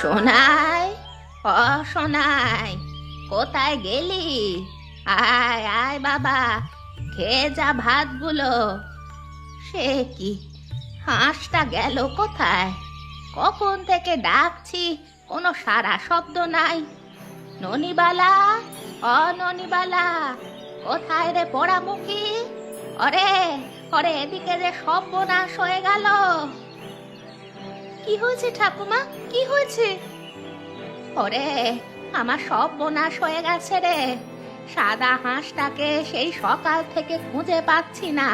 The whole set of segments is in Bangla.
সোনাই, ও সোনাই, কোথায় গেলি? আয় আয় বাবা, খেয়ে যা ভাতগুলো। সে কি, হাঁসটা গেল কোথায়? কখন থেকে ডাকছি, কোনো সাড়া শব্দ নাই। ননিবালা, ননিবালা, কোথায় রে পোড়ামুখী? ওরে ওরে, এদিকে যে সর্বনাশ হয়ে গেল। কি হয়েছে ঠাকুমা, কি হয়েছে? ওরে, আমার সর্বনাশ হয়ে গেছে রে। সাদা হাঁসটাকে সেই সকাল থেকে খুঁজে পাচ্ছি না।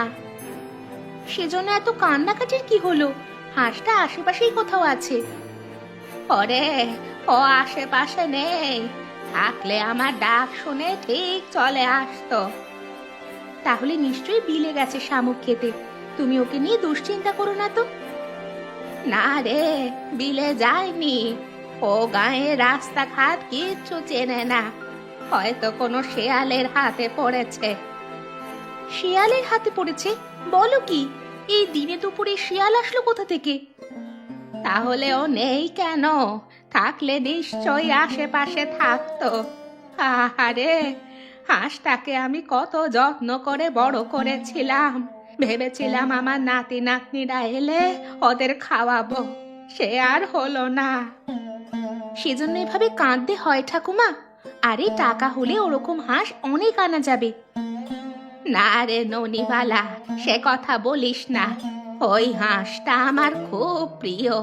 সেজন্য এত কান্নাকাটির কি হলো? হাঁসটা আশেপাশেই কোথাও আছে। ওরে, ও আশেপাশে নেই, থাকলে আমার ডাক শুনে ঠিক চলে আসতো। তাহলে নিশ্চয়ই বিলে গেছে শামুক খেতে। তুমি ওকে নিয়ে দুশ্চিন্তা করো না তো। না রে, বিলে যায়নি। ও গায়ে রাস্তাঘাট কিচ্ছু চেনে না, হয়তো কোনো শেয়ালের হাতে পড়েছে। শিয়ালের হাতে পড়েছে? বলো কি, এই দিনে দুপুরে শিয়াল আসলো কোথা থেকে? তাহলে ও নেই কেন? থাকলে নিশ্চয়ই আশেপাশে থাকতো। আহারে, হাঁসটাকে আমি কত যত্ন করে বড় করেছিলাম। ভেবেছিলাম আমার নাতি নাতনিরা এলে ওদের খাওয়াবো, সে আর হলো না। সেজন্য এভাবে কাঁদতে হয় ঠাকুমা। আরে টাকা হলে ওরকম হাঁস অনেক আনা যাবে। না রে ননিবালা, সে কথা বলিস না। ওই হাঁসটা আমার খুব প্রিয়,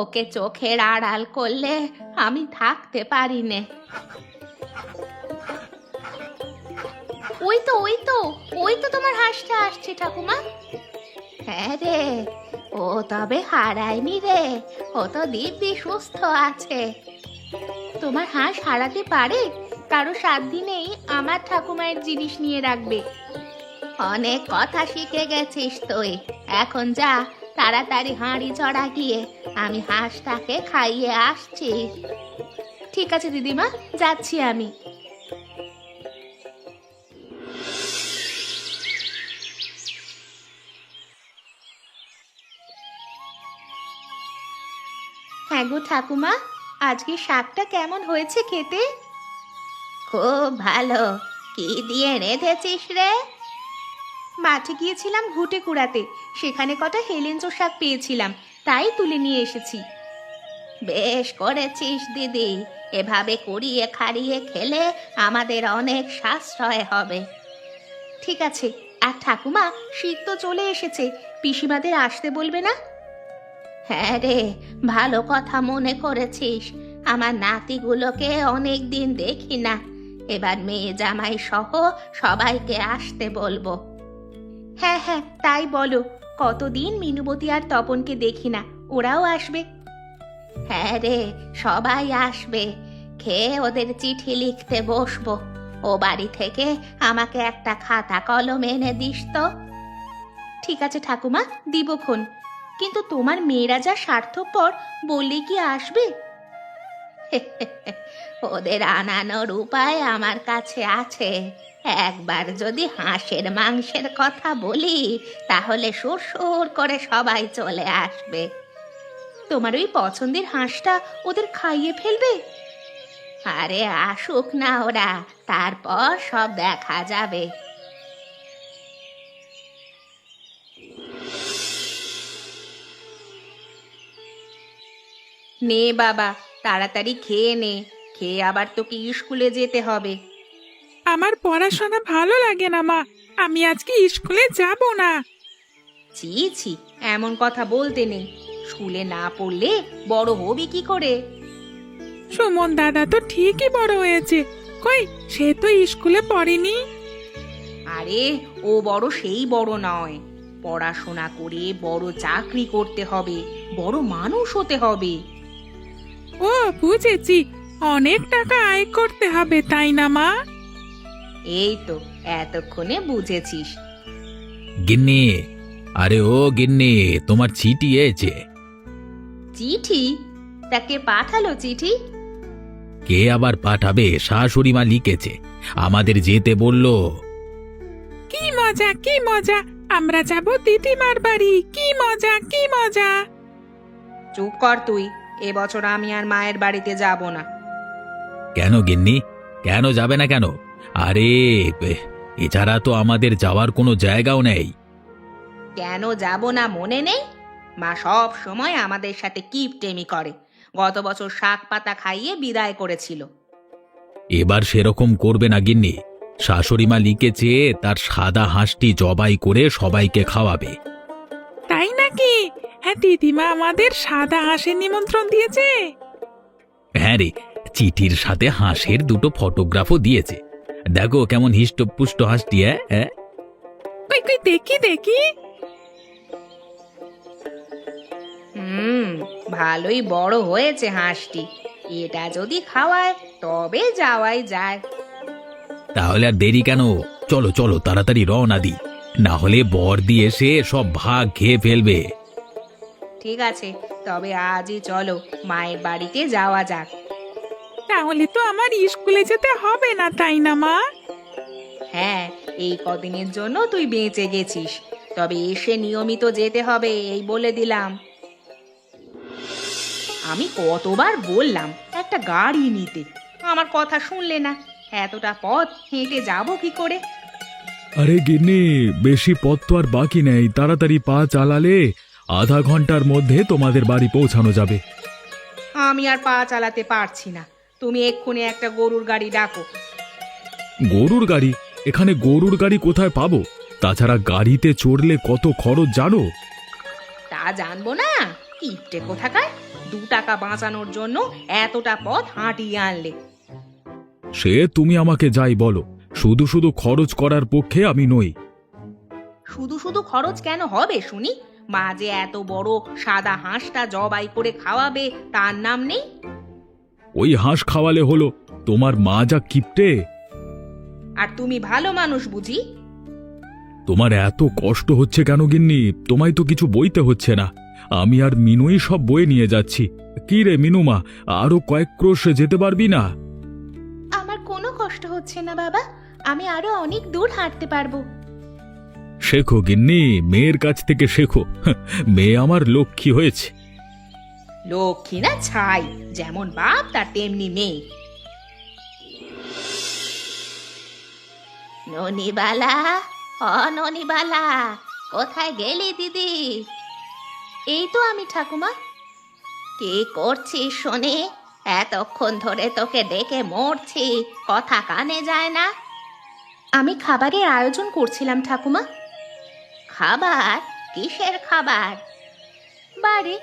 ওকে চোখের আড়াল করলে আমি থাকতে পারি নে। ওই তো ওই তো ওই তো তোমার হাঁসটা আসছে ঠাকুমা। হ্যাঁ রে, ও তবে হারায়নি রে, ও তো দিব্যি সুস্থ আছে। তোমার হাঁস হারাতে পারে? কারো সাধ্যি নেই আমার ঠাকুমায়ের জিনিস নিয়ে রাখবে। অনেক কথা শিখে গেছিস তুই, এখন যা তাড়াতাড়ি হাঁড়ি চড়া গিয়ে আমি হাঁসটাকে খাইয়ে আসছি। ঠিক আছে দিদিমা, যাচ্ছি আমি। হ্যাঁ গো ঠাকুমা, আজকে শাকটা কেমন হয়েছে খেতে? খুব ভালো। কি দিয়ে রেঁধেছিস রে? মাঠে গিয়েছিলাম ঘুটে কুড়াতে, সেখানে কটা হেলেঞ্চো শাক পেয়েছিলাম, তাই তুলে নিয়ে এসেছি। বেশ করেছিস দিদি, এভাবে কুড়িয়ে খাড়িয়ে খেলে আমাদের অনেক সাশ্রয় হবে। ঠিক আছে। আর ঠাকুমা, শীত তো চলে এসেছে, পিসিমাদের আসতে বলবে না? হ্যাঁ রে, ভালো কথা মনে করেছিস। আমার নাতিগুলোকে অনেক দিন দেখি না, এবার মেয়ে জামাই সহ সবাইকে আসতে বলবো। হ্যাঁ হ্যাঁ, তাই বলো। কতদিন মিনুবতী আর তপনকে দেখি না, ওরাও আসবে। হ্যাঁ রে, সবাই আসবে। খেয়ে ওদের চিঠি লিখতে বসবো। ও বাড়ি থেকে আমাকে একটা খাতা কলম এনে দিস তো। ঠিক আছে ঠাকুমা, দিবক্ষণ। কিন্তু তোমার মেয়েরা যা স্বার্থপর, বললে কি আসবে? ওদের আনানোর উপায় আমার কাছে আছে। একবার যদি হাঁসের মাংসের কথা বলি, তাহলে সুর করে সবাই চলে আসবে। তোমার ওই পছন্দের হাঁসটা ওদের খাইয়ে ফেলবে? আরে আসুক না ওরা, তারপর সব দেখা যাবে। নে বাবা, তাড়াতাড়ি খেয়ে নে, খেয়ে আবার তোকে স্কুলে যেতে হবে। আমার পড়াশোনা ভালো লাগে না মা, আমি আজকে স্কুলে যাব না। ছি ছি, এমন কথা বলতে নেই। স্কুলে না পড়লে বড় হবি কি করে? সুমন দাদা তো ঠিকই বড় হয়েছে, কই সে তো স্কুলে পড়েনি। আরে ও বড় সেই বড় নয়, পড়াশোনা করে বড় চাকরি করতে হবে, বড় মানুষ হতে হবে। ও বুঝেছি, অনেক টাকা আয় করতে হবে, তাই না মা? এই তো এতক্ষণে বুঝেছিস। গিন্নি, আরে ও গিন্নি, তোমার চিঠি এসেছে। চিঠি? তাকে পাঠালো চিঠি? কে আবার পাঠাবে, শাশুড়ি মা লিখেছে, আমাদের যেতে বললো। কি মজা কি মজা, আমরা যাব দিদিমার বাড়ি, কি মজা কি মজা। চুপ কর তুই, এবছর আমি আর মায়ের বাড়িতে যাব না। কেন গিন্নি, কেন যাবে না কেন? আরে এছাড়া তো আমাদের যাওয়ার কোনো জায়গাও নেই। কেন যাব না মনে নেই? মা সব সময় আমাদের সাথে কিপটেমি করে। গত বছর শাক পাতা খাইয়ে বিদায় করেছিল। এবার সেরকম করবে না গিন্নি। শাশুড়ি মা লিখেছে তার সাদা হাঁসটি জবাই করে সবাইকে খাওয়াবে। তাই নাকি? হ্যাঁ, দিদিমা আমাদের সাদা হাঁসের নিমন্ত্রণ দিয়েছে। হ্যাঁ রে, চিঠির সাথে হাঁসের দুটো ফটোগ্রাফও দিয়েছে। দেখো কেমন হিষ্টপুষ্ট হাঁসটি। হ্যাঁ, কই কই দেখি দেখি। ভালোই বড় হয়েছে হাঁসটি। এটা যদি খাওয়ায় তবে যাওয়াই যায়। তাহলে আর দেরি কেন? চলো চলো তাড়াতাড়ি রওনা দিই, না হলে বর্দি এসে সব ভাগ খেয়ে ফেলবে। ঠিক আছে, তবে আজই চলো, মায়ের বাড়িতে যাওয়া যাক। তাহলে তো আমার স্কুলে যেতে হবে না, তাই না মা? হ্যাঁ, এই কদিনের জন্য তুই বেঁচে গেছিস, তবে এসে নিয়মিত যেতে হবে, এই বলে দিলাম। আমি কতবার বললাম একটা গাড়ি নিতে, আমার কথা শুনলে না। এতটা পথ হেঁটে যাব কি করে? আরে গিন্নি, বেশি পথ তো আর বাকি নেই। তাড়াতাড়ি পা চালালে আধা ঘন্টার মধ্যে তোমাদের বাড়ি পৌঁছানো যাবে। আমি আর পা চালাতে পারছি না, তুমি এক্ষুনি একটা গরুর গাড়ি ডাকো। গরুর গাড়ি? এখানে গরুর গাড়ি কোথায় পাবো? তাছাড়া গাড়িতে চড়লে কত খরচ জানো? তা জানবো না? কিপটে কোথাকার, 2 টাকা বাঁচানোর জন্য এতটা পথ হাঁটিয়ে আনলে। সে তুমি আমাকে যাই বলো, শুধু শুধু খরচ করার পক্ষে আমি নই। শুধু শুধু খরচ কেন হবে শুনি? মা যে এত বড় সাদা হাঁসটা জবাই করে খাওয়াবে তার নাম নেই? ওই হাঁস খাওয়ালে হলো? তোমার মা যা কিপটে। আর তুমি ভালো মানুষ বুঝি? তোমার এত কষ্ট হচ্ছে কেন গিন্নি? তোমায় তো কিছু বইতে হচ্ছে না, আমি আর মিনুই সব বয়ে নিয়ে যাচ্ছি। কি রে মিনুমা, আরো কয়েক ক্রোশ যেতে পারবি না? আমার কোনো কষ্ট হচ্ছে না বাবা, আমি আরো অনেক দূর হাঁটতে পারবো। শেখো গিন্নি, মেয়ের কাছ থেকে শেখো। মেয়ে আমার লক্ষ্মী হয়েছে। লক্ষ্মী না ছাই, যেমন বাপ তার তেমনি মেয়ে। ননিবালা, ননিবালা, কোথায় গেলি দিদি? এই তো আমি ঠাকুমা। কি করছিস শুনি? এতক্ষণ ধরে তোকে ডেকে মরছি, কথা কানে যায় না। আমি খাবারের আয়োজন করছিলাম ঠাকুমা। খাবার? কিসের খাবার? বারে,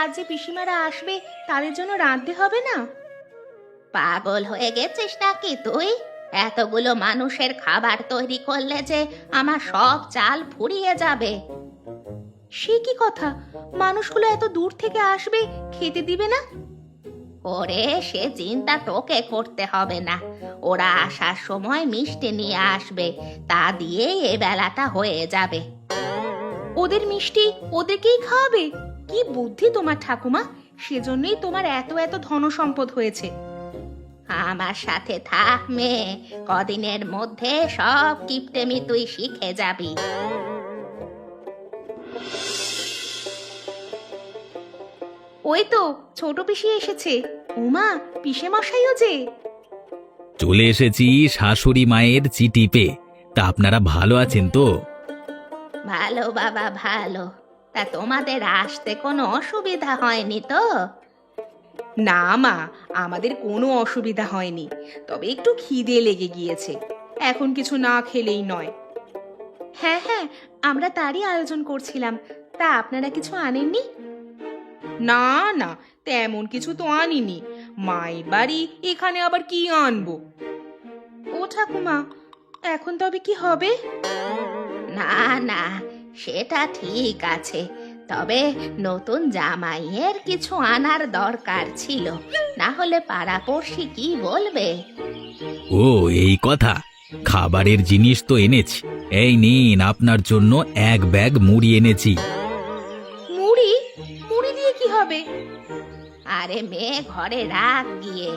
আজ যে পিসিমারা আসবে তাদের জন্য রাঁধতে হবে না? পাগল হয়ে গেছিস নাকি তুই? এতগুলো মানুষের খাবার তৈরি করলে যে আমার সব চাল ফুরিয়ে যাবে। সে কি কথা, মানুষগুলো এত দূর থেকে আসবে, খেতে দিবে না? ওরে, সে চিন্তা তোকে করতে হবে না। ওরা আসার সময় মিষ্টি নিয়ে আসবে, তা দিয়েই এ বেলাটা হয়ে যাবে। ওদের মিষ্টি ওদেরকেই খাওয়াবে? কি বুদ্ধি তোমার ঠাকুমা, সেজন্যই তোমার এত এত ধনসম্পদ হয়েছে। আমার সাথে থাক মেয়ে, কদিনের মধ্যে সব কিপটেমি তুই শিখে যাবি। ওই তো ছোট পিসি এসেছে। উমা, পিসে মশাইও যে। চলে এসেছি শাশুড়ি মায়ের চিঠি পেয়ে। তা আপনারা ভালো আছেন তো? ভালো বাবা, ভালো। তা তোমাদের আসতে কোনো অসুবিধা হয়নি তো? না মা, আমাদের কোনো অসুবিধা হয়নি, তবে একটু খিদে লেগে গিয়েছে, এখন কিছু না খেলেই নয়। হ্যাঁ হ্যাঁ, আমরা তারই আয়োজন করছিলাম। তা আপনারা কিছু আনেননি? না না, তেমন কিছু তো আনিনি। মায়ের বাড়ি, এখানে আবার কি আনবো? ও ঠাকুমা, এখন তবে কি হবে? না না, সেটা ঠিক আছে, তবে নতুন জামাইয়ের কিছু আনার দরকার ছিল, না হলে পাড়াপড়শি কি বলবে? ও এই কথা, খাবারের জিনিস তো এনেছি। এই নিন, আপনার জন্য 1 ব্যাগ মুড়ি এনেছি। মুড়ি? মুড়ি দিয়ে কি হবে? আরে মেয়ে, ঘরে রাখ গিয়ে,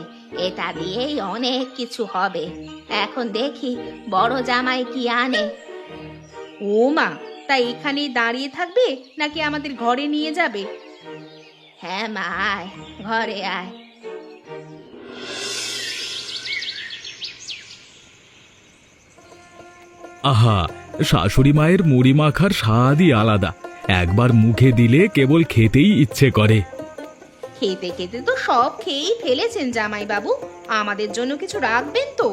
এটা দিয়েই অনেক কিছু হবে। এখন দেখি বড় জামাই কি আনে। ও মা, তাই এখানেই দাঁড়িয়ে থাকবে নাকি আমাদের ঘরে নিয়ে যাবে? হ্যাঁ মা, আয় ঘরে আয়। আহা, শাশুড়ি মায়ের মুড়ি মাখার স্বাদই আলাদা। একবার মুখে দিলে কেবল খেতেই ইচ্ছে করে। খেতে খেতে তো সব খেয়েই ফেলেছেন জামাই বাবু, আমাদের জন্য কিছু রাখবেন তো?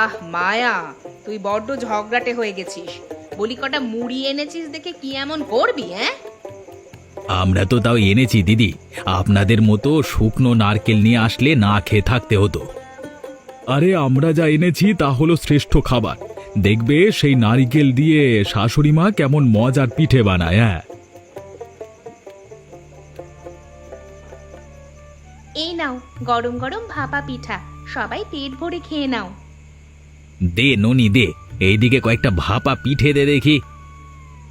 আহ মায়া, তুই বড্ড ঝগড়াটে হয়ে গেছিস। বলি কটা মুড়ি এনেছিস দেখে কি এমন করবি? হ্যাঁ, আমরা তো তাও এনেছি দিদি, আপনাদের মতো শুকনো নারকেল নিয়ে আসলে না খেয়ে থাকতে হতো। আরে আমরা যা এনেছি তা হলো শ্রেষ্ঠ খাবার। দেখবে সেই নারিকেল দিয়ে শাশুড়ি মা কেমন মজার পিঠে বানায়। হ্যাঁ, এই নাও গরম গরম ভাপা পিঠা, সবাই পেট ভরে খেয়ে নাও। দে ননি দে, এইদিকে কয়েকটা ভাপা পিঠে দে দেখি।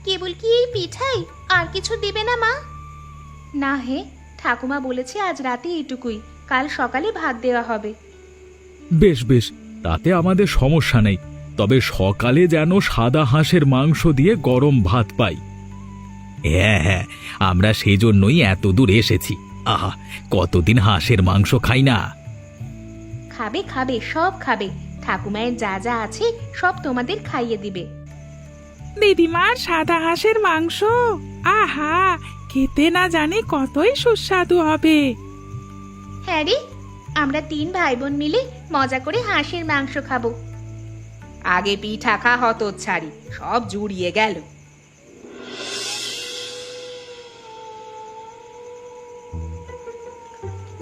কেবল কি এই পিঠাই, আর কিছু দেবে না মা? না হে, ঠাকুমা বলেছে আজ রাতে এইটুকুই, কাল সকালে ভাত দেওয়া হবে। বেশ বেশ, তাতে আমাদের সমস্যা নেই। তবে সকালে যেন সাদা হাঁসের মাংস দিয়ে গরম ভাত পাই। হ্যাঁ হ্যাঁ, আমরা সেই জন্যই এত দূর এসেছি। আহা, কতদিন হাঁসের মাংস খাই না। খাবে খাবে, সব খাবে। ঠাকুমায়ের যা যা আছে সব তোমাদের খাইয়ে দিবে। দিদিমার সাদা হাঁসের মাংস, আহা, খেতে না জানি কতই সুস্বাদু হবে। হ্যাঁ রে, আমরা 3 ভাই বোন মিলে মজা করে হাঁসের মাংস খাবো। আগে পিঠা খা হতচ্ছাড়ি, সব জুড়িয়ে গেল।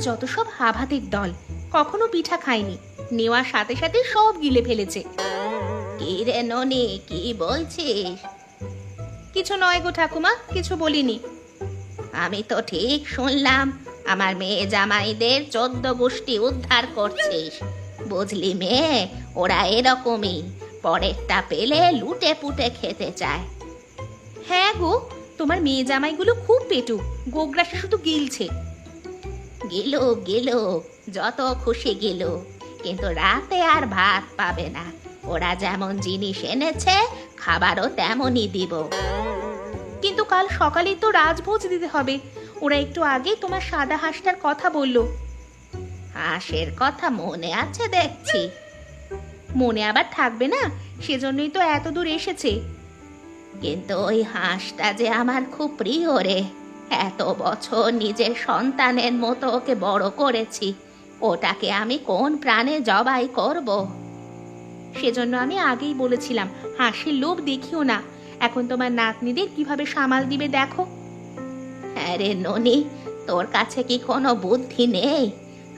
যত সব হাভাতের দল, কখনো পিঠা খায়নি, নেওয়ার সাথে সাথে সব গিলে ফেলেছে। কি রে ননি, কি বলছিস? কিছু নয় গো ঠাকুমা, কিছু বলিনি। আমি তো ঠিক শুনলাম আমার মেয়ে জামাইদের 14 গোষ্ঠী উদ্ধার করছিস। বুঝলি মেয়ে, ওরা এরকমই, পরেরটা পেলে লুটে পুটে খেতে চায়। হ্যাঁ গো, তোমার মেয়ে জামাইগুলো খুব পেটু, গোগ্রাসে শুধু গিলছে। গিলো গিলো, যত খুশি গিলো, কিন্তু রাতে আর ভাত পাবে না। ওরা যেমন জিনিস এনেছে, খাবারও তেমনই দিব। কিন্তু কাল সকালেই তো রাজভোজ দিতে হবে। ওরা একটু আগে তোমার সাদা হাঁসটার কথা বললো। হাঁসের কথা মনে আছে দেখছি। মনে আবার থাকবে না, সেজন্যই তো এত দূর এসেছে। কিন্তু ওই হাঁসটা যে আমার খুব প্রিয় রে। এত বছর নিজের সন্তানের মতো ওকে বড় করেছি, ওটাকে আমি কোন প্রাণে জবাই করব? সেজন্য আমি আগেই বলেছিলাম হাঁসের লোভ দেখিও না। এখন তোমার নাতনিদের কিভাবে সামাল দিবে দেখো। আরে ননি, তোর কাছে কি কোনো বুদ্ধি নেই?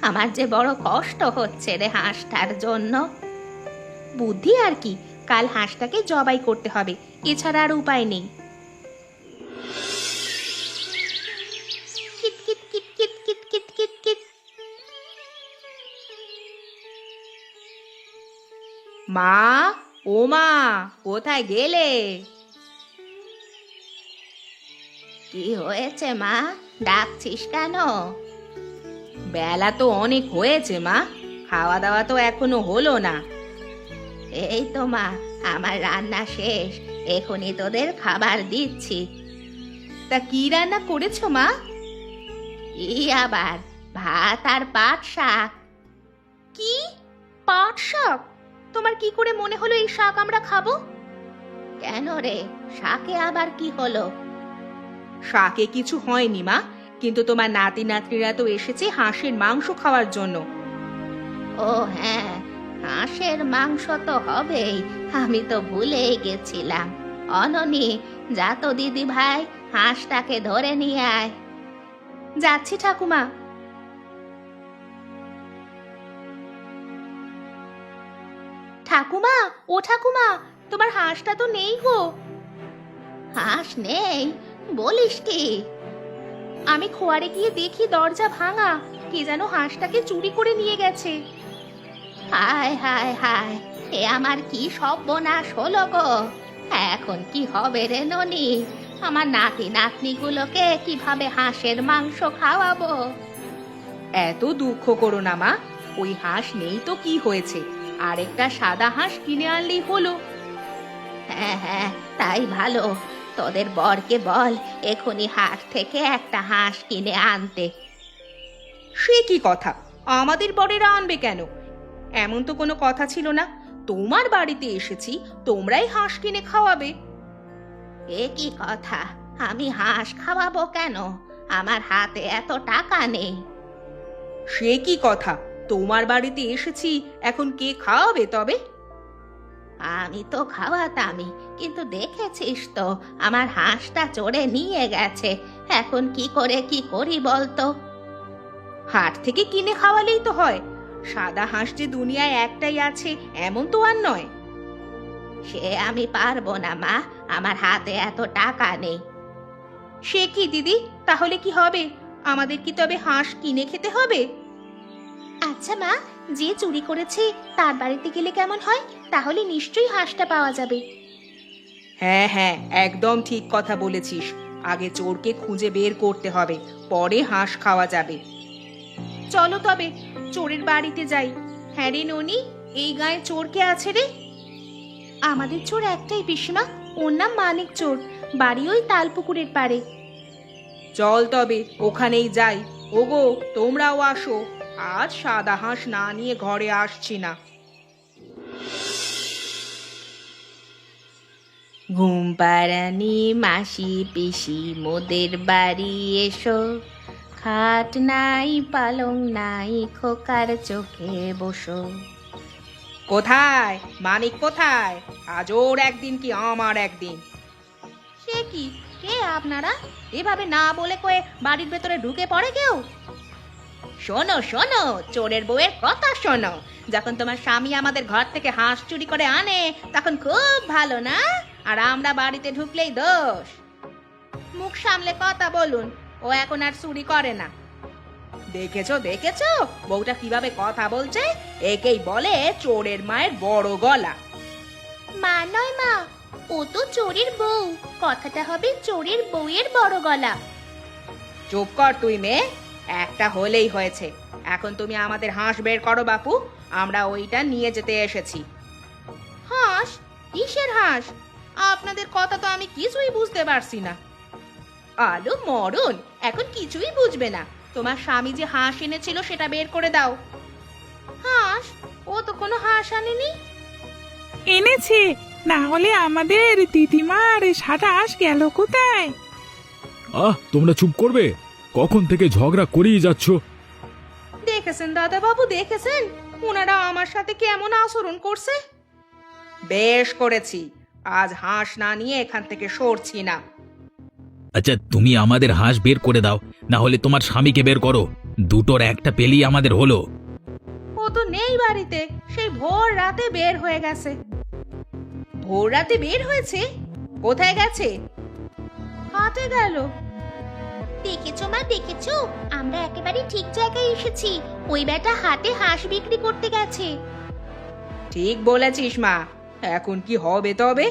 আমার যে বড় কষ্ট হচ্ছে রে হাঁসটার জন্য। বুদ্ধি আর কি, কাল হাঁসটাকে জবাই করতে হবে, এছাড়া আর উপায় নেই। Kit kit kit kit kit kit kit kit. মা, ও মা, কোথায় গেলে? কি হয়েছে মা, ডাকছিস কেন? বেলা তো অনেক হয়েছে মা, খাওয়া দাওয়া তো এখনো হলো না। এই তো মা, আমার রান্না শেষ, এখনই তোদের খাবার দিচ্ছি। তা কি রান্না করেছো মা? এই আবার ভাত আর পাট শাক। কি পাট শাক? তোমার কি করে মনে হলো এই শাক আমরা খাবো? কেন রে, শাকে আবার কি হলো? শাকে কিছু হয়নি মা, কিন্তু তোমার নাতি নাতনিরা তো এসেছে হাঁসের মাংস খাওয়ার জন্য। ও হ্যাঁ, হাঁসের মাংস তো হবেই, আমি তো ভুলেই গেছিলাম। অননি, যা তো দিদি ভাই, হাঁসটাকে ধরে নিয়ে আয়। যাচ্ছি ঠাকুমা। ঠাকুমা, ও ঠাকুমা, তোমার হাঁসটা তো নেই গো। হাঁস নেই বলিস কি? আমি খোয়ারে গিয়ে দেখি দরজা ভাঙা, কে যেন হাঁসটাকে চুরি করে নিয়ে গেছে। হায় হায় হায়, এ আমার কি সর্বনাশ হলো গো! এখন কি হবে রে ননি? আমার নাতি নাতনিগুলোকে কিভাবে হাঁসের মাংস খাওয়াবো? এত দুঃখ করো না মা, ওই হাঁস নেই তো কি হয়েছে, আরেকটা সাদা হাঁস কিনে আনলেই হলো। হ্যাঁ হ্যাঁ, তাই ভালো। তোদের বরকে বল এখনই হাট থেকে একটা হাঁস কিনে আনতে। সে কি কথা? আমাদের বরেরা আনবে কেন? এমন তো কোনো কথা ছিল না। তোমার বাড়িতে এসেছি, তোমরাই হাঁস কিনে খাওয়াবে। এ কি কথা? আমি হাঁস খাওয়াবো কেন? আমার হাতে এত টাকা নেই। সে কি কথা? তোমার বাড়িতে এসেছি, এখন কে খাওয়াবে তবে? আমি তো খাওয়াতামই, কিন্তু দেখেছিস তো আমার হাঁসটা চড়ে নিয়ে গেছে। এখন কি করে কি করি বলতো? হাট থেকে কিনে খাওয়ালেই তো হয়। সাদা হাঁস যে দুনিয়ায় একটাই আছে এমন তো আর নয়। সে আমি পারবো না মা, আমার হাতে এত টাকা নেই। সে কি দিদি, তাহলে কি হবে? আমাদের কি তবে হাঁস কিনে খেতে হবে? আচ্ছা মা, যে চুরি করেছে তার বাড়িতে গেলে কেমন হয়? তাহলে নিশ্চয়ই হাঁসটা পাওয়া যাবে। হ্যাঁ হ্যাঁ, একদম ঠিক কথা বলেছিস। আগে চোরকে খুঁজে বের করতে হবে, পরে হাঁস খাওয়া যাবে। চলো তবে চোরের বাড়িতে যাই। হ্যাঁ রে ননি, এই গায়ে চোর কে আছে রে? আমাদের চোর একটাই পিসিমা, ওর নাম মানিক চোর, বাড়ি ওই তালপুকুরের পাড়ে। চল তবে ওখানেই যাই। ওগো, তোমরাও আসো। আজ সাদা হাঁস না নিয়ে ঘরে আসছি না। ঘুম পাড়ানি মাসি পিসি মোদের বাড়ি এসো, খাট নাই পালং নাই খোকার চোখে বসো। কোথায় মানিক, কোথায়? আজ ওর একদিন কি আমার একদিন? সে কি, কে আপনারা? এভাবে না বলে কয়ে বাড়ির ভেতরে ঢুকে পড়ে কেউ? শোনো শোনো, চোরের বউয়ের কথা শোনো। যখন তোমার স্বামী আমাদের ঘর থেকে হাঁস চুরি করে আনে তখন খুব ভালো না, আর আমরা বাড়িতে ঢুকলেই দোষ। মুখ সামলে কথা বলুন, ও এখন আর চুরি করে না। দেখেছো দেখেছো বউটা কিভাবে কথা বলছে? একেই বলে চোরের মায়ের বড় গলা। মা নয় মা, ও তো চোরের বউ, কথাটা হবে চোরের বউয়ের বড় গলা। চুপ কর তুই মেয়ে, একটা হলেই হয়েছে। এখন তুমি আমাদের হাঁস বের করো বাপু, আমরা ওইটা নিয়ে যেতে এসেছি। হাঁস? কিসের হাঁস? আপনাদের কথা তো আমি কিছুই বুঝতে পারছি না। আলো মরণ, এখন কিছুই বুঝবে না। তোমার স্বামী যে হাঁস এনেছিল সেটা বের করে দাও। হাঁস? ও তো কোনো হাঁস আনেনি। এনেছে, না হলে আমাদের দিদিমার সাদা হাঁস গেল কোথায়? তোমরা চুপ করবে? কখন থেকে ঝগড়া করেই যাচ্ছ? দেখেছেন দাদা বাবু, দেখেছেন ওনারা আমার সাথে কেমন আচরণ করছে? বেশ করেছি, আজ হাঁস না নিয়ে এখান থেকে সরছি না। আচ্ছা, তুমি আমাদের হাঁস বের করে দাও, না হলে তোমার স্বামীকে বের করো। দুটোর একটা পেলেই আমাদের হলো। ও তো নেই বাড়িতে, সেই ভোর রাতে বের হয়ে গেছে। ভোর রাতে বের হয়েছে? কোথায় গেছে? হাটে গেল। দেখেছো মা, দেখেছো? আমরা একেবারে ঠিক জায়গায় এসেছি। ওই বেটা হাটে হাঁস বিক্রি করতে গেছে। ঠিক বলেছিস মা। এখন কি হবে তবে?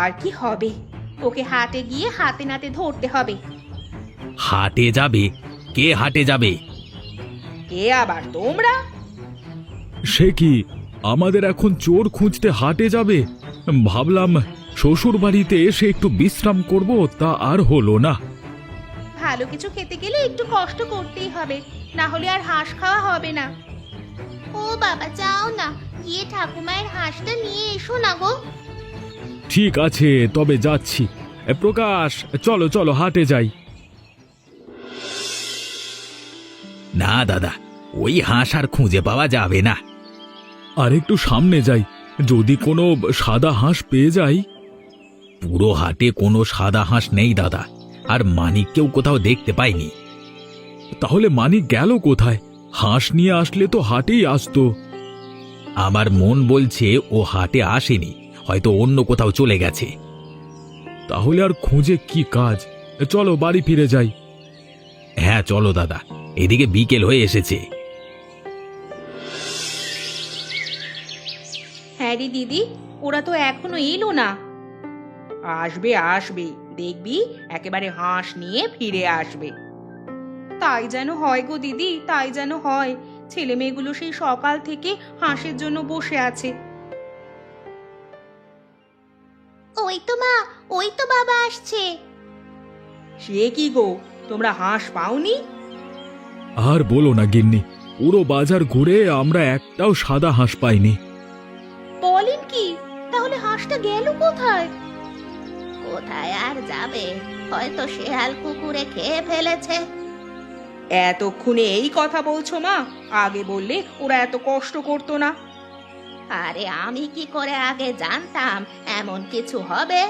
আর কি হবে? ওকে হাটে গিয়ে হাতে নাতে ধরতে হবে। হাটে যাবে? কে হাটে যাবে? কে আবার, তোমরা? সে কি, আমাদের এখন চোর খুঁজতে হাটে যাবে? ভাবলাম শ্বশুর বাড়িতে এসে একটু বিশ্রাম করব, তা আর হলো না। ভালো কিছু খেতে গেলে একটু কষ্ট করতেই হবে, না হলে আর হাঁস খাওয়া হবে না। ও বাবা, যাও না, গিয়ে ঠাকুমায়ের হাঁসটা নিয়ে এসো না গো। ঠিক আছে, তবে যাচ্ছি। প্রকাশ, চলো চলো হাটে যাই। না দাদা, ওই হাঁস আর খুঁজে পাওয়া যাবে না। আর একটু সামনে যাই, যদি কোনো সাদা হাঁস পেয়ে যাই। পুরো হাটে কোনো সাদা হাঁস নেই দাদা, আর মানিককেও কোথাও দেখতে পাইনি। তাহলে মানিক গেল কোথায়? হাঁস নিয়ে আসলে তো হাটেই আসতো। আমার মন বলছে ও হাটে আসেনি, হয়তো অন্য কোথাও চলে গেছে। তাহলে আর খুঁজে কি কাজ? চলো বাড়ি ফিরে যাই। হ্যাঁ চলো দাদা, এদিকে বিকেল হয়ে এসেছে। হ্যাঁ রে দিদি, ওরা তো এখনো এলো না। আসবে আসবে, দেখবি একেবারে হাঁস নিয়ে ফিরে আসবে। তাই যেন হয় গো দিদি, তাই যেন হয়। ছেলে মেয়েগুলো সেই সকাল থেকে হাঁসের জন্য বসে আছে। ওই ওই তো মা, ওই তো বাবা আসছে। সে কি গো, তোমরা হাঁস পাওনি? আর বলো না গিন্নি, পুরো বাজার ঘুরে আমরা একটাও সাদা হাঁস পাইনি। বলেন কি? তাহলে হাঁসটা গেল কোথায়? কোথায় আর যাবে, হয়তো শেয়াল কুকুরে খেয়ে ফেলেছে। এতক্ষণে এই কথা বলছো মা? আগে বললে ওরা এত কষ্ট করতো না। আরে আমি কি করে আগে জানতাম এমন কিছু হবে?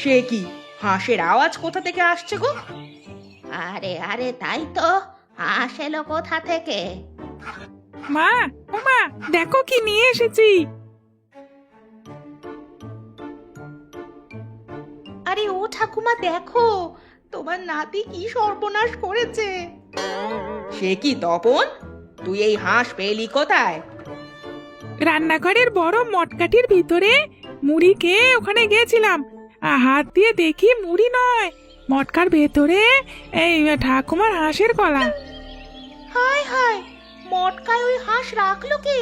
সে কি, হাঁসের আওয়াজ কোথা থেকে আসছে গো? আরে আরে তাই তো, হাঁস এলো কোথা থেকে? মা, ও মা, দেখো কি নিয়ে এসেছি। আরে ও ঠাকুমা, দেখো তোমার নাতি কি সর্বনাশ করেছে। সে কি তপন, তুই এই হাঁস পেলি কোথায়? রান্নাঘরের বড় মটকাটির ভিতরে মুড়ি খেয়ে ওখানে গেছিলাম, হাত দিয়ে দেখি মুড়ি নয়, মটকার ভেতরে এই ঠাকুমার হাঁসের গলা। হায় হায়, মটকায় ওই হাঁস রাখলো কে?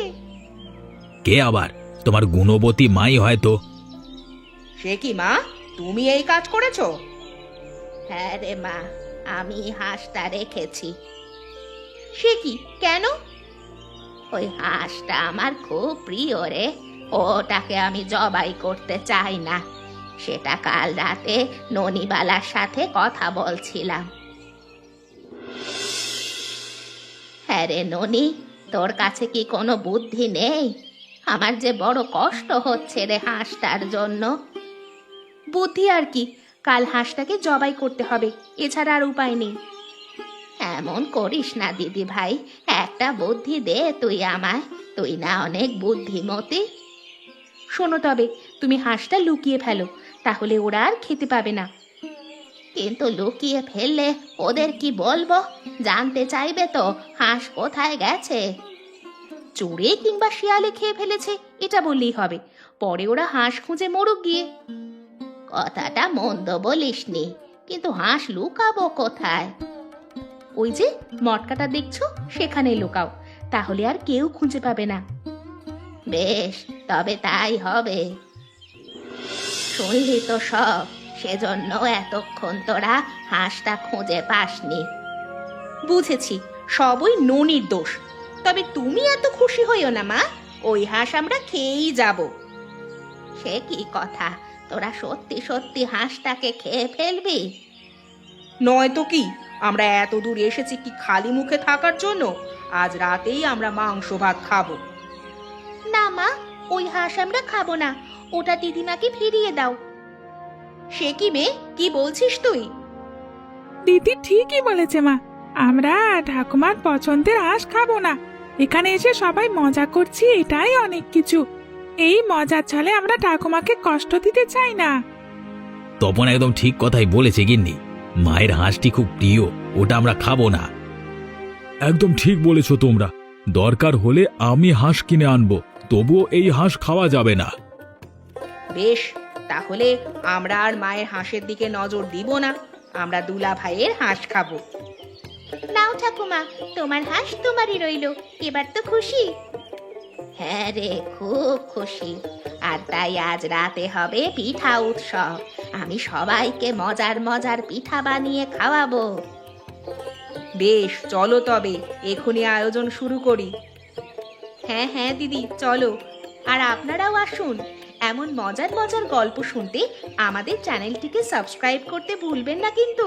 কে আবার? তোমার গুণবতী মাই হয়তো। সে কি মা, তুমি এই কাজ করেছো? হ্যাঁ রে মা, আমি হাঁসটা রেখেছি। সে কি, কেন? ওই হাঁসটা আমার খুব প্রিয় রে, ওটাকে আমি জবাই করতে চাই না। সেটা কাল রাতে ননিবালার সাথে কথা বলছিলাম। হ্যাঁ রে ননি, তোর কাছে কি কোনো বুদ্ধি নেই? আমার যে বড় কষ্ট হচ্ছে রে হাঁসটার জন্য। বুদ্ধি আর কি, কাল হাঁসটাকে জবাই করতে হবে, এছাড়া আর উপায় নেই। এমন করিস না দিদি ভাই, একটা বুদ্ধি দে তুই আমায়, তুই না অনেক বুদ্ধিমতী। শোনো তবে, তুমি হাঁসটা লুকিয়ে ফেলো, তাহলে ওরা আর খেতে পাবে না। কিন্তু লুকিয়ে ফেললে ওদের কি বলবো? জানতে চাইবে তো হাঁস কোথায় গেছে। চোরে কিংবা শিয়ালে খেয়ে ফেলেছে এটা বললেই হবে, পরে ওরা হাঁস খুঁজে মরুক গিয়ে। কথাটা মন্দ বলিসনি, কিন্তু হাঁস লুকাবো কোথায়? ওই যে মটকাটা দেখছো, সেখানে লুকাও, তাহলে আর কেউ খুঁজে পাবে না। বেশ, তবে তাই হবে। শুনলি তো সব, সেজন্য এতক্ষণ তোরা হাঁসটা খুঁজে পাসনি। বুঝেছি, সব ওই ননির দোষ। তবে তুমি এত খুশি হইও না মা, ওই হাঁস আমরা খেয়েই যাব। সে কি কথা, তোরা সত্যি সত্যি হাঁসটাকে খেয়ে ফেলবি? নয়তো কি, আমরা এত দূর এসেছি কি খালি মুখে থাকার জন্য? আজ রাতেই আমরা মাংস ভাত খাবো। না মা, ওই হাঁস আমরা খাবো না, ওটা দিদিমাকে ফিরিয়ে দাও। সে কি মেয়ে, কি বলছিস তুই? দিদি ঠিকই বলেছে মা, আমরা ঠাকুমার পছন্দের হাঁস খাবো না। এখানে এসে সবাই মজা করছি, এটাই অনেক কিছু। এই মজার ছলে আমরা ঠাকুমাকে কষ্ট দিতে চাই না। তপন একদম ঠিক কথাই বলেছে গিন্নি, মায়ের হাঁসটি খুব প্রিয়, ওটা আমরা খাবো না। একদম ঠিক বলেছো তোমরা, দরকার হলে আমি হাঁস কিনে আনবো, তবুও এই হাঁস খাওয়া যাবে না। বেশ, তাহলে আমরা আর মায়ের হাঁসের দিকে নজর দিব না, আমরা দুলা ভাইয়ের হাঁস খাবো। নাও ঠাকুমা, তোমার হাঁস তোমারই রইলো, এবার তো খুশি? হ্যাঁ রে, খুব খুশি। আর তাই আজ রাতে হবে পিঠা উৎসব, আমি সবাইকে মজার মজার পিঠা বানিয়ে খাওয়াবো। বেশ, চলো তবে এখনই আয়োজন শুরু করি। হ্যাঁ হ্যাঁ দিদি, চলো। আর আপনারাও আসুন, এমন মজার মজার গল্প শুনতে আমাদের চ্যানেলটিকে সাবস্ক্রাইব করতে ভুলবেন না কিন্তু।